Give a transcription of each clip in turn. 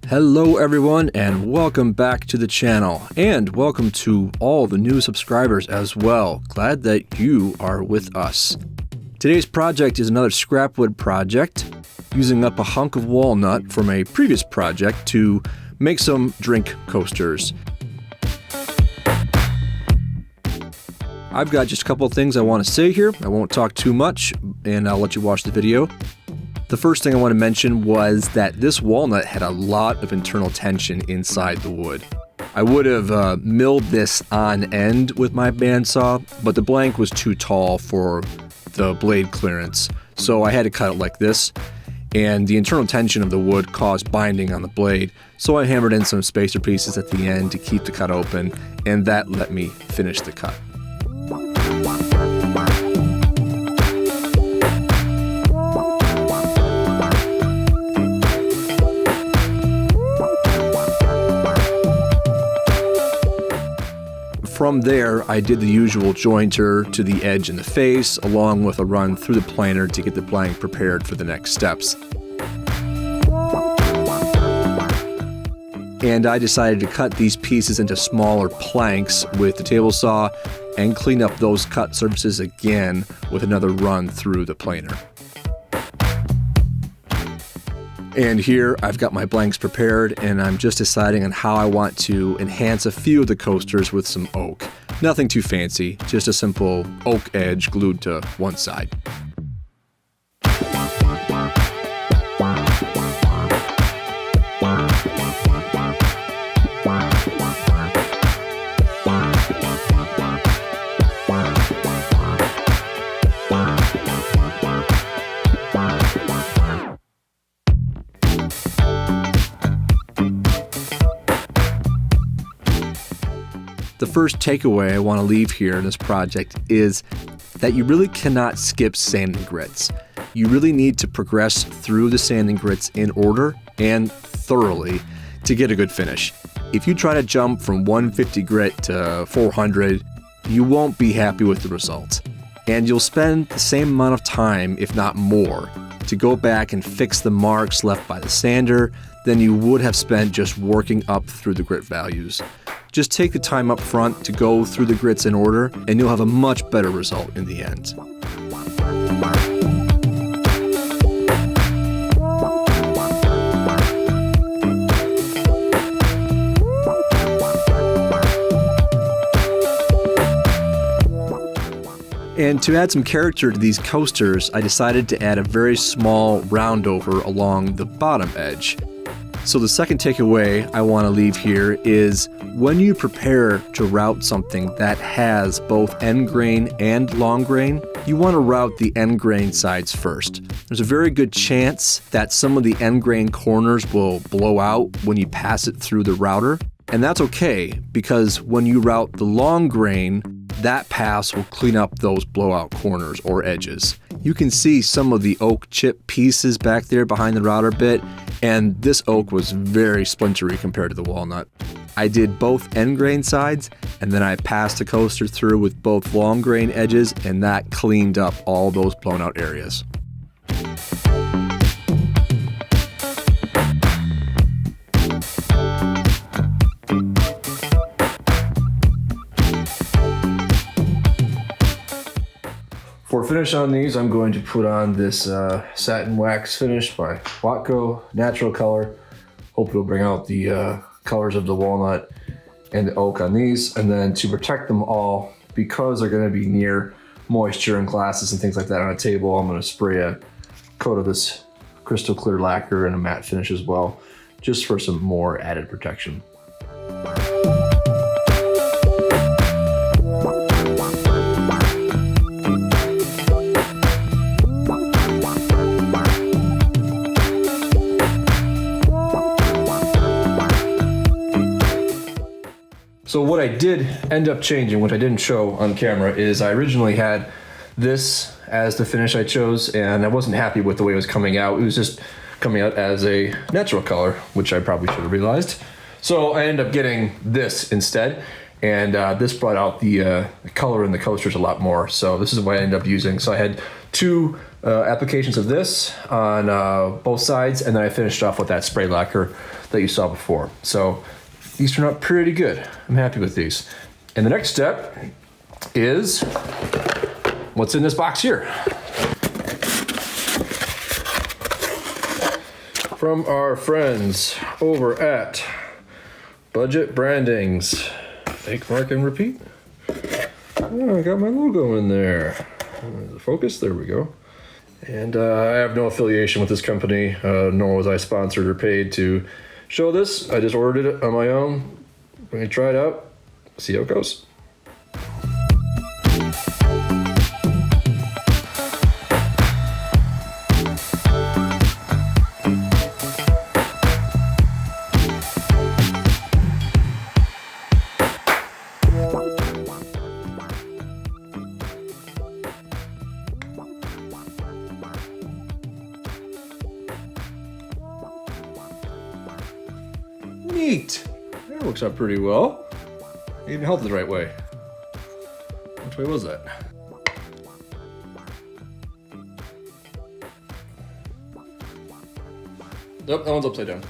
Hello everyone and welcome back to the channel, and welcome to all the new subscribers as well. Glad that you are with us. Today's project is another scrap wood project, using up a hunk of walnut from a previous project to make some drink coasters. I've got just a couple of things I want to say here. I won't talk too much and I'll let you watch the video. The first thing I want to mention was that this walnut had a lot of internal tension inside the wood. I would have milled this on end with my bandsaw, but the blank was too tall for the blade clearance, so I had to cut it like this, and the internal tension of the wood caused binding on the blade, so I hammered in some spacer pieces at the end to keep the cut open, and that let me finish the cut. From there, I did the usual jointer to the edge and the face, along with a run through the planer to get the blank prepared for the next steps. And I decided to cut these pieces into smaller planks with the table saw and clean up those cut surfaces again with another run through the planer. And here I've got my blanks prepared, and I'm just deciding on how I want to enhance a few of the coasters with some oak. Nothing too fancy, just a simple oak edge glued to one side. The first takeaway I want to leave here in this project is that you really cannot skip sanding grits. You really need to progress through the sanding grits in order and thoroughly to get a good finish. If you try to jump from 150 grit to 400, you won't be happy with the result. And you'll spend the same amount of time, if not more, to go back and fix the marks left by the sander than you would have spent just working up through the grit values. Just take the time up front to go through the grits in order, and you'll have a much better result in the end. And to add some character to these coasters, I decided to add a very small roundover along the bottom edge. So the second takeaway I want to leave here is when you prepare to route something that has both end grain and long grain, you want to route the end grain sides first. There's a very good chance that some of the end grain corners will blow out when you pass it through the router, and that's okay because when you route the long grain, that pass will clean up those blowout corners or edges. You can see some of the oak chip pieces back there behind the router bit, and this oak was very splintery compared to the walnut. I did both end grain sides, and then I passed the coaster through with both long grain edges, and that cleaned up all those blown out areas. For finish on these, I'm going to put on this satin wax finish by Watco, natural color. Hope it'll bring out the colors of the walnut and the oak on these. And then to protect them all, because they're going to be near moisture and glasses and things like that on a table, I'm going to spray a coat of this crystal clear lacquer and a matte finish as well, just for some more added protection. So what I did end up changing, which I didn't show on camera, is I originally had this as the finish I chose, and I wasn't happy with the way it was coming out. It was just coming out as a natural color, which I probably should have realized. So I ended up getting this instead, and this brought out the color in the coasters a lot more. So this is what I ended up using. So I had two applications of this on both sides, and then I finished off with that spray lacquer that you saw before. So these turned out pretty good. I'm happy with these. And the next step is what's in this box here. From our friends over at Budget Brandings. Make, mark, and repeat. Oh, I got my logo in there. Focus, there we go. And I have no affiliation with this company, nor was I sponsored or paid to show this. I just ordered it on my own. I'm gonna try it out, see how it goes. Neat. That works out pretty well. I even held it the right way. Which way was that? Nope, that one's upside down.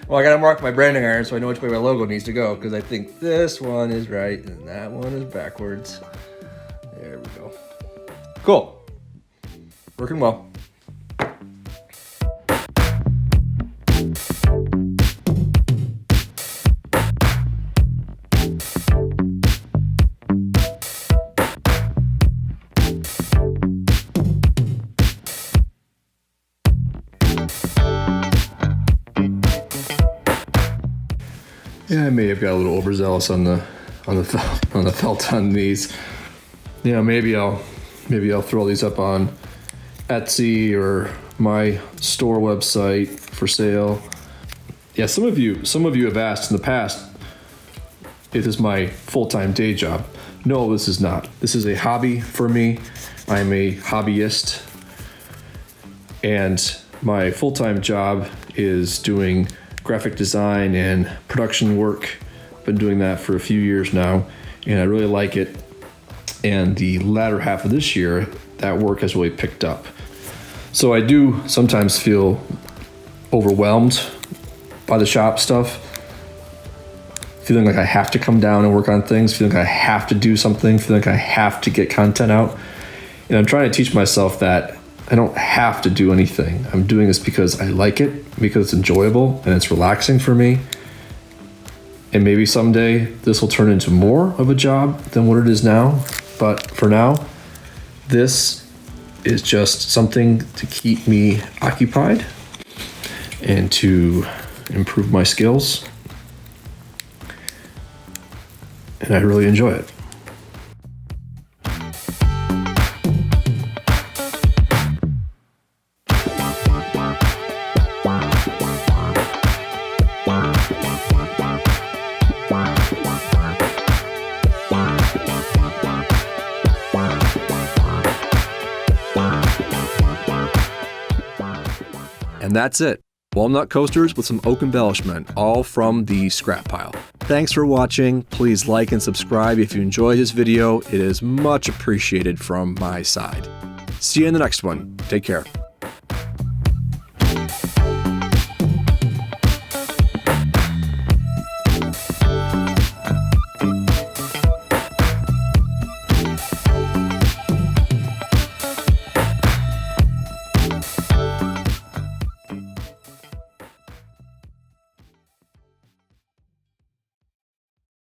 Well, I gotta mark my branding iron so I know which way my logo needs to go, because I think this one is right and that one is backwards. There we go. Cool. Working well. Yeah, I may have got a little overzealous on the felt on these. Yeah, maybe I'll throw these up on Etsy or my store website for sale. Yeah, some of you have asked in the past if this is my full-time day job. No, this is not. This is a hobby for me. I'm a hobbyist, and my full-time job is doing graphic design and production work. Been doing that for a few years now, and I really like it. And the latter half of this year, that work has really picked up. So I do sometimes feel overwhelmed by the shop stuff, feeling like I have to come down and work on things, feeling like I have to do something, feeling like I have to get content out. And I'm trying to teach myself that I don't have to do anything. I'm doing this because I like it, because it's enjoyable and it's relaxing for me. And maybe someday this will turn into more of a job than what it is now. But for now, this is just something to keep me occupied and to improve my skills. And I really enjoy it. And that's it. Walnut coasters with some oak embellishment, all from the scrap pile. Thanks for watching. Please like and subscribe if you enjoyed this video. It is much appreciated from my side. See you in the next one. Take care.